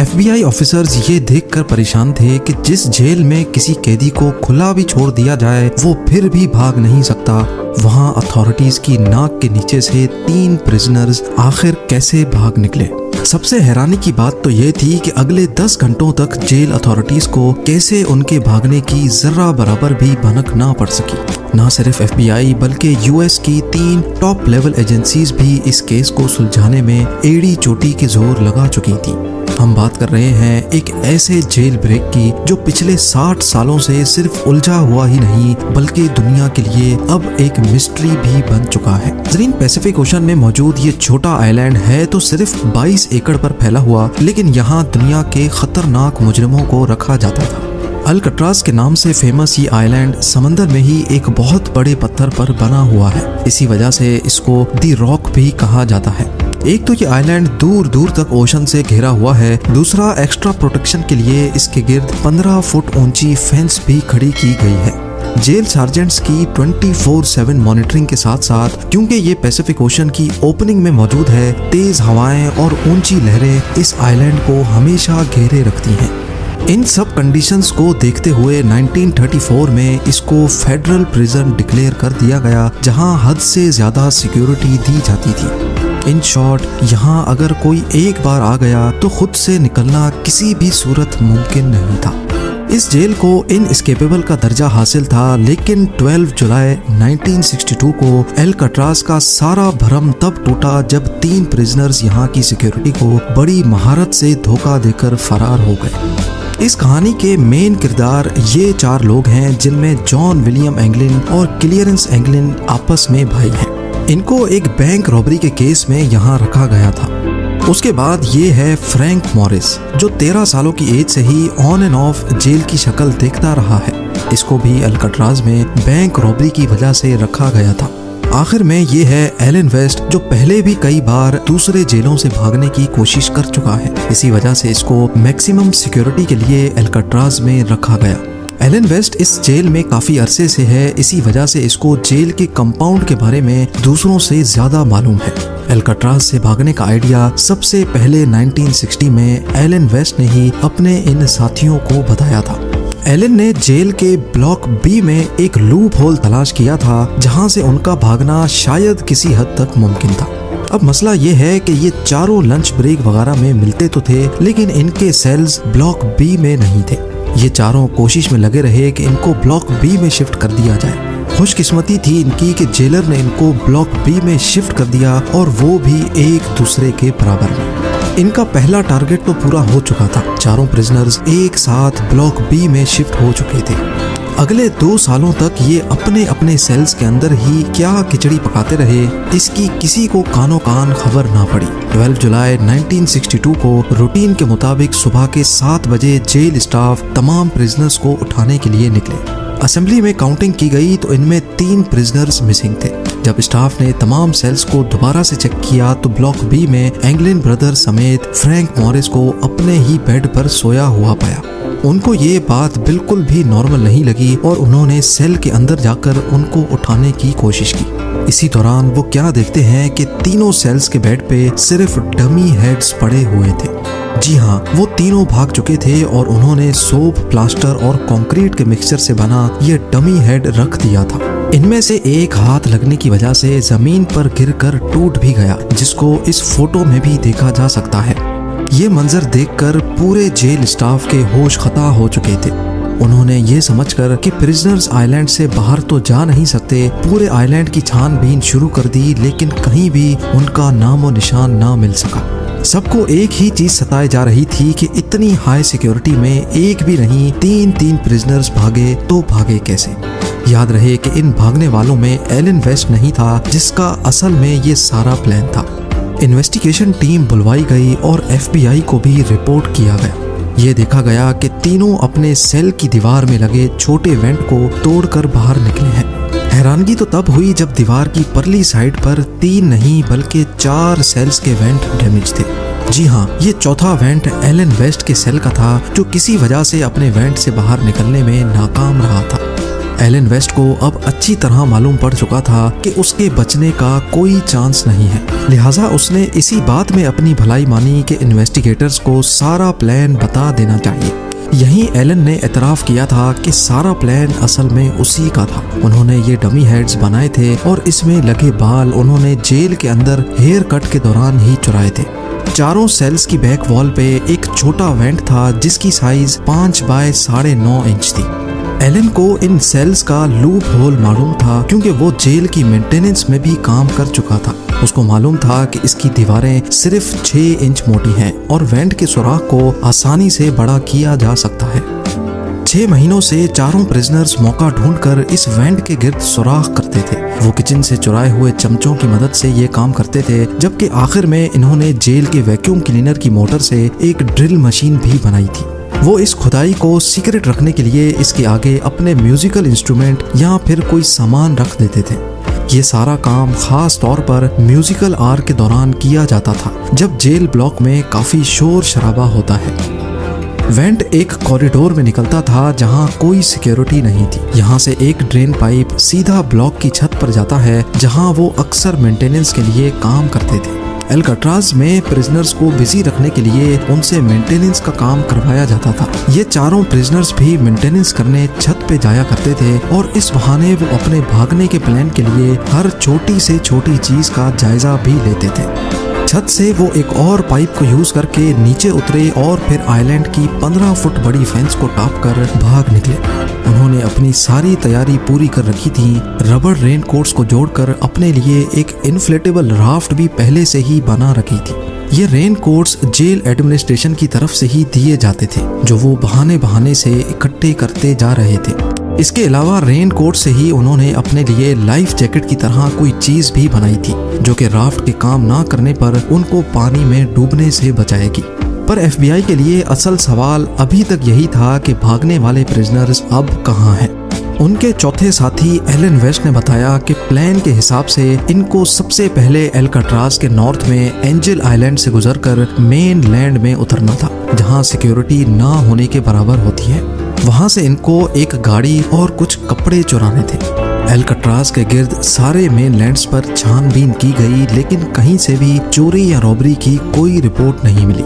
FBI officers ये देखकर परेशान थे कि जिस जेल में किसी कैदी को खुला भी छोड़ दिया जाए वो फिर भी भाग नहीं सकता, वहाँ अथॉरिटीज की नाक के नीचे से 3 प्रिजनर्स आखिर कैसे भाग निकले। सबसे हैरानी की बात तो ये थी कि अगले 10 घंटों तक जेल अथॉरिटीज को कैसे उनके भागने की जर्रा बराबर भी भनक ना पड़ सकी। ना सिर्फ FBI बल्कि US की 3 टॉप लेवल एजेंसीज भी इस केस को सुलझाने में एड़ी चोटी के जोर लगा चुकी थी। हम बात कर रहे हैं एक ऐसे जेल ब्रेक की जो पिछले 60 सालों से सिर्फ उलझा हुआ ही नहीं बल्कि दुनिया के लिए अब एक मिस्ट्री भी बन चुका है। जरीन पैसिफिक ओशन में मौजूद ये छोटा आइलैंड है तो सिर्फ 22 एकड़ पर फैला हुआ, लेकिन यहाँ दुनिया के खतरनाक मुजरिमों को रखा जाता था। अल्काट्राज के नाम से फेमस ये आइलैंड समंदर में ही एक बहुत बड़े पत्थर पर बना हुआ है। इसी वजह से इसको दी रॉक भी कहा जाता है। एक तो ये आइलैंड दूर दूर तक ओशन से घिरा हुआ है, दूसरा एक्स्ट्रा प्रोटेक्शन के लिए इसके गिर्द 15 फुट ऊंची फेंस भी खड़ी की गई है। जेल सार्जेंट्स की 24/7 मॉनिटरिंग के साथ साथ क्योंकि ये पैसिफिक ओशन की ओपनिंग में मौजूद है, तेज हवाएं और ऊंची लहरें इस आइलैंड को हमेशा घेरे रखती हैं। इन सब कंडीशंस को देखते हुए 1934 में इसको फेडरल प्रिजन डिक्लेयर कर दिया गया, जहां हद से ज्यादा सिक्योरिटी दी जाती थी। इन शॉर्ट, यहाँ अगर कोई एक बार आ गया तो खुद से निकलना किसी भी सूरत मुमकिन नहीं था। इस जेल को इनएस्केपेबल का दर्जा हासिल था, लेकिन 12 जुलाई 1962 को अल्काट्राज का सारा भरम तब टूटा जब 3 प्रिजनर्स यहाँ की सिक्योरिटी को बड़ी महारत से धोखा देकर फरार हो गए। इस कहानी के मेन किरदार ये 4 लोग हैं, जिनमें जॉन विलियम एंगलिन और क्लियरेंस एंगलिन आपस में भाई हैं। इनको एक बैंक रॉबरी के केस में यहाँ रखा गया था। उसके बाद ये है फ्रैंक मॉरिस, जो 13 सालों की एज से ही ऑन एंड ऑफ जेल की शक्ल देखता रहा है। इसको भी अल्काट्राज में बैंक रॉबरी की वजह से रखा गया था। आखिर में ये है एलन वेस्ट, जो पहले भी कई बार दूसरे जेलों से भागने की कोशिश कर चुका है। इसी वजह से इसको मैक्सिमम सिक्योरिटी के लिए अल्काट्राज में रखा गया। एलन वेस्ट इस जेल में काफी अरसे से है, इसी वजह से इसको जेल के कंपाउंड के बारे में दूसरों से ज्यादा मालूम है। अल्काट्राज से भागने का आइडिया सबसे पहले 1960 में एलन वेस्ट ने ही अपने इन साथियों को बताया था। एलन ने जेल के ब्लॉक बी में एक लूप होल तलाश किया था, जहां से उनका भागना शायद किसी हद तक मुमकिन था। अब मसला ये है कि ये चारों लंच ब्रेक वगैरह में मिलते तो थे, लेकिन इनके सेल्स ब्लॉक बी में नहीं थे। ये चारों कोशिश में लगे रहे कि इनको ब्लॉक बी में शिफ्ट कर दिया जाए। खुशकिस्मती थी इनकी कि जेलर ने इनको ब्लॉक बी में शिफ्ट कर दिया, और वो भी एक दूसरे के बराबर में। इनका पहला टारगेट तो पूरा हो चुका था। चारों प्रिजनर्स एक साथ ब्लॉक बी में शिफ्ट हो चुके थे। अगले 2 सालों तक ये अपने अपने सेल्स के अंदर ही क्या खिचड़ी पकाते रहे, इसकी किसी को कानो कान खबर ना पड़ी। 12 जुलाई 1962 को रूटीन के मुताबिक सुबह के 7 बजे जेल स्टाफ तमाम प्रिजनर्स को उठाने के लिए निकले। असेंबली में काउंटिंग की गई तो इनमें 3 प्रिजनर्स मिसिंग थे। जब स्टाफ ने तमाम सेल्स को दोबारा से चेक किया तो ब्लॉक बी में एंगलिन ब्रदर समेत फ्रैंक मॉरिस को अपने ही बेड पर सोया हुआ पाया। उनको ये बात बिल्कुल भी नॉर्मल नहीं लगी और उन्होंने सेल के अंदर जाकर उनको उठाने की कोशिश की। इसी दौरान वो क्या देखते हैं कि तीनों सेल्स के बेड पे सिर्फ डमी हेड्स पड़े हुए थे। जी हाँ, वो तीनों भाग चुके थे और उन्होंने सोप, प्लास्टर और कंक्रीट के मिक्सचर से बना ये डमी हेड रख दिया था। इनमें से एक हाथ लगने की वजह से जमीन पर गिरकर टूट भी गया, जिसको इस फोटो में भी देखा जा सकता है। ये मंजर देखकर पूरे जेल स्टाफ के होश खता हो चुके थे। उन्होंने ये समझकर कि प्रिजनर्स आइलैंड से बाहर तो जा नहीं सकते, पूरे आइलैंड की छानबीन शुरू कर दी, लेकिन कहीं भी उनका नामो निशान ना मिल सका। सबको एक ही चीज सताए जा रही थी कि इतनी हाई सिक्योरिटी में एक भी नहीं 3 प्रिजनर्स भागे तो भागे कैसे। याद रहे कि इन भागने वालों में एलन वेस्ट नहीं था, जिसका असल में ये सारा प्लान था। इन्वेस्टिगेशन टीम बुलवाई गई और FBI को भी रिपोर्ट किया गया। ये देखा गया कि तीनों अपने सेल की दीवार में लगे छोटे वेंट को तोड़कर बाहर निकले हैं। हैरानगी तो तब हुई जब दीवार की परली साइड पर 3 नहीं बल्कि 4 सेल्स के वेंट डैमेज थे। जी हाँ, ये चौथा वेंट एलन वेस्ट के सेल का था, जो किसी वजह से अपने वेंट से बाहर निकलने में नाकाम रहा था। एलन वेस्ट को अब अच्छी तरह मालूम पड़ चुका था कि उसके बचने का कोई चांस नहीं है, लिहाजा उसने इसी बात में अपनी भलाई मानी कि इन्वेस्टिगेटर्स को सारा प्लान बता देना चाहिए। यहीं एलन ने एतराफ़ किया था कि सारा प्लान असल में उसी का था। उन्होंने ये डमी हेड्स बनाए थे और इसमें लगे बाल उन्होंने जेल के अंदर हेयर कट के दौरान ही चुराए थे। चारों सेल्स की बैक वॉल पे एक छोटा वेंट था जिसकी साइज 5 बाय 9.5 इंच थी। एलन को इन सेल्स का लूप होल मालूम था क्योंकि वो जेल की मेंटेनेंस में भी काम कर चुका था। उसको मालूम था कि इसकी दीवारें सिर्फ 6 इंच मोटी हैं और वेंट के सुराख को आसानी से बड़ा किया जा सकता है। 6 महीनों से चारों प्रिजनर्स मौका ढूंढकर इस वेंट के गिर्द सुराख करते थे। वो किचन से चुराए हुए चमचों की मदद से ये काम करते थे, जबकि आखिर में इन्होंने जेल के वैक्यूम क्लीनर की मोटर से एक ड्रिल मशीन भी बनाई थी। वो इस खुदाई को सीक्रेट रखने के लिए इसके आगे अपने म्यूजिकल इंस्ट्रूमेंट या फिर कोई सामान रख देते थे। ये सारा काम खास तौर पर म्यूजिकल आवर के दौरान किया जाता था, जब जेल ब्लॉक में काफी शोर शराबा होता है। वेंट एक कॉरिडोर में निकलता था जहां कोई सिक्योरिटी नहीं थी। यहाँ से एक ड्रेन पाइप सीधा ब्लॉक की छत पर जाता है जहां वो अक्सर मेंटेनेंस के लिए काम करते थे। एल्काट्राज में प्रिजनर्स को बिजी रखने के लिए उनसे मेंटेनेंस का काम करवाया जाता था। ये चारों प्रिजनर्स भी मेंटेनेंस करने छत पे जाया करते थे और इस बहाने वो अपने भागने के प्लान के लिए हर छोटी से छोटी चीज का जायजा भी लेते थे। छत से वो एक और पाइप को यूज करके नीचे उतरे और फिर आइलैंड की 15 फुट बड़ी फेंस को टॉप कर भाग निकले। उन्होंने अपनी सारी तैयारी पूरी कर रखी थी। रबर रेन कोट्स को जोड़कर अपने लिए एक इन्फ्लेटेबल राफ्ट भी पहले से ही बना रखी थी। ये रेन कोट्स जेल एडमिनिस्ट्रेशन की तरफ से ही दिए जाते थे, जो वो बहाने बहाने से इकट्ठे करते जा रहे थे। इसके अलावा रेन कोट से ही उन्होंने अपने लिए लाइफ जैकेट की तरह कोई चीज भी बनाई थी, जो कि राफ्ट के काम ना करने पर उनको पानी में डूबने से बचाएगी। पर एफबीआई के लिए असल सवाल अभी तक यही था कि भागने वाले प्रिजनर्स अब कहाँ हैं। उनके चौथे साथी एलन वेस्ट ने बताया कि प्लान के हिसाब से इनको सबसे पहले एल्काट्राज के नॉर्थ में एंजल आइलैंड से गुजरकर मेन लैंड में उतरना था, जहां सिक्योरिटी ना होने के बराबर होती है। वहां से इनको एक गाड़ी और कुछ कपड़े चुराने थे। एल्काट्राज के गिर्द सारे मेन लैंड्स पर छानबीन की गई, लेकिन कहीं से भी चोरी या रॉबरी की कोई रिपोर्ट नहीं मिली।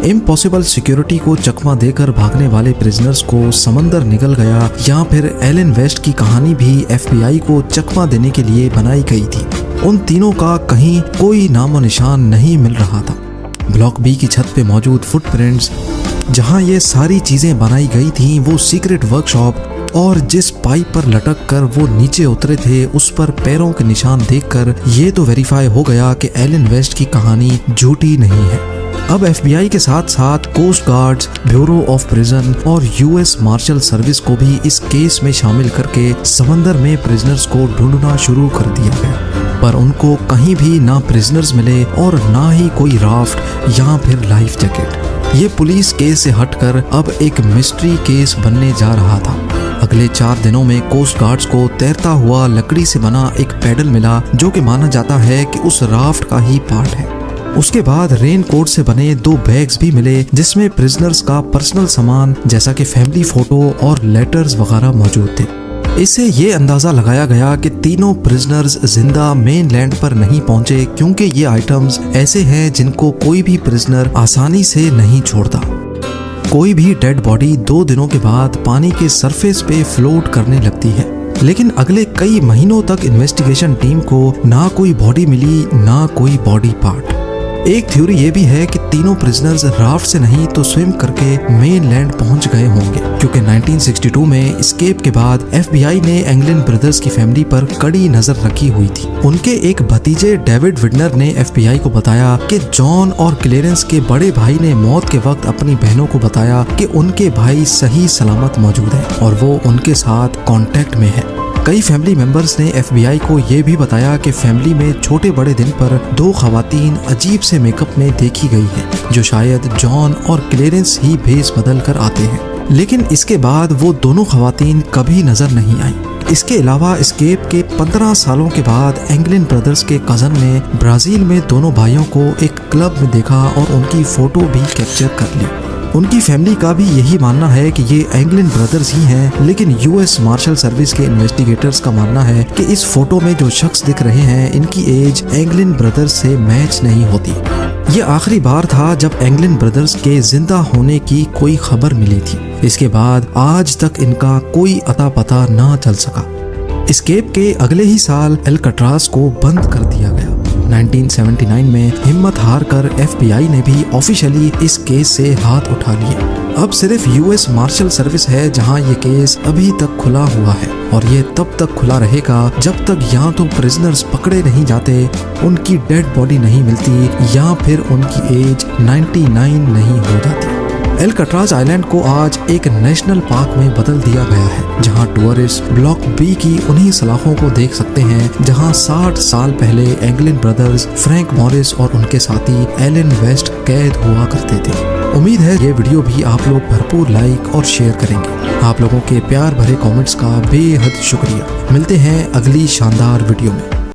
इम्पॉसिबल सिक्योरिटी को चकमा देकर भागने वाले प्रिजनर्स को समंदर निकल गया, या फिर एलन वेस्ट की कहानी भी एफबीआई को चकमा देने के लिए बनाई गई थी। उन तीनों का कहीं कोई नामो निशान नहीं मिल रहा था। ब्लॉक बी की छत पे मौजूद फुटप्रिंट्स, जहां ये सारी चीजें बनाई गई थी, वो सीक्रेट वर्कशॉप और जिस पाइप पर लटक कर वो नीचे उतरे थे उस पर पैरों के निशान देखकर ये तो वेरीफाई हो गया कि एलन वेस्ट की कहानी झूठी नहीं है। अब एफबीआई के साथ साथ coast guards, bureau of prison और यूएस मार्शल सर्विस को भी इस केस में शामिल करके समंदर में प्रिजनर्स को ढूंढना शुरू कर दिया गया, पर उनको कहीं भी ना प्रिजनर्स मिले और ना ही कोई राफ्ट या फिर लाइफ जैकेट। ये पुलिस केस से हटकर अब एक मिस्ट्री केस बनने जा रहा था। अगले 4 दिनों में कोस्ट गार्ड्स को तैरता हुआ लकड़ी से बना एक पैडल मिला, जो कि माना जाता है कि उस राफ्ट का ही पार्ट है। उसके बाद रेन कोट से बने 2 बैग्स भी मिले, जिसमें प्रिजनर्स का पर्सनल सामान जैसा कि फैमिली फोटो और लेटर्स वगैरह मौजूद थे। इससे ये अंदाजा लगाया गया कि तीनों प्रिजनर्स जिंदा मेन लैंड पर नहीं पहुंचे, क्योंकि ये आइटम्स ऐसे हैं जिनको कोई भी प्रिजनर आसानी से नहीं छोड़ता। कोई भी डेड बॉडी 2 दिनों के बाद पानी के सरफेस पे फ्लोट करने लगती है, लेकिन अगले कई महीनों तक इन्वेस्टिगेशन टीम को ना कोई बॉडी मिली ना कोई बॉडी पार्ट। एक थ्योरी ये भी है कि तीनों प्रिजनर्स राफ्ट से नहीं तो स्विम करके मेन लैंड पहुंच गए होंगे, क्योंकि 1962 में एस्केप के बाद एफबीआई ने एंगलिन ब्रदर्स की फैमिली पर कड़ी नजर रखी हुई थी। उनके एक भतीजे डेविड विडनर ने एफबीआई को बताया कि जॉन और क्लेरेंस के बड़े भाई ने मौत के वक्त अपनी बहनों को बताया कि उनके भाई सही सलामत मौजूद है और वो उनके साथ कांटेक्ट में है। कई फैमिली मेंबर्स ने एफबीआई को ये भी बताया कि फैमिली में छोटे बड़े दिन पर 2 खवातीन अजीब से मेकअप में देखी गई है, जो शायद जॉन और क्लेरेंस ही भेस बदल कर आते हैं, लेकिन इसके बाद वो दोनों खवातीन कभी नजर नहीं आई। इसके अलावा एस्केप के 15 सालों के बाद एंगलिन ब्रदर्स के कजन ने ब्राजील में दोनों भाइयों को एक क्लब में देखा और उनकी फोटो भी कैप्चर कर ली। उनकी फैमिली का भी यही मानना है कि ये एंगलिन ब्रदर्स ही हैं, लेकिन यूएस मार्शल सर्विस के इन्वेस्टिगेटर्स का मानना है कि इस फोटो में जो शख्स दिख रहे हैं इनकी एज एंगलिन ब्रदर्स से मैच नहीं होती। ये आखिरी बार था जब एंगलिन ब्रदर्स के जिंदा होने की कोई खबर मिली थी। इसके बाद आज तक इनका कोई अता पता ना चल सका। एस्केप के अगले ही साल एल्काट्राज को बंद कर दिया गया। 1979 में हिम्मत हार कर FBI ने भी ऑफिशियली इस केस से हाथ उठा लिए। अब सिर्फ यूएस मार्शल सर्विस है जहां ये केस अभी तक खुला हुआ है, और ये तब तक खुला रहेगा जब तक या तो प्रिजनर्स पकड़े नहीं जाते, उनकी डेड बॉडी नहीं मिलती, या फिर उनकी एज 99 नहीं हो जाती। एल्काट्राज आइलैंड को आज एक नेशनल पार्क में बदल दिया गया है, जहां टूरिस्ट ब्लॉक बी की उन्हीं सलाखों को देख सकते हैं जहां 60 साल पहले एंगलिन ब्रदर्स, फ्रैंक मॉरिस और उनके साथी एलन वेस्ट कैद हुआ करते थे। उम्मीद है ये वीडियो भी आप लोग भरपूर लाइक और शेयर करेंगे। आप लोगों के प्यार भरे कमेंट्स का बेहद शुक्रिया। मिलते हैं अगली शानदार वीडियो में।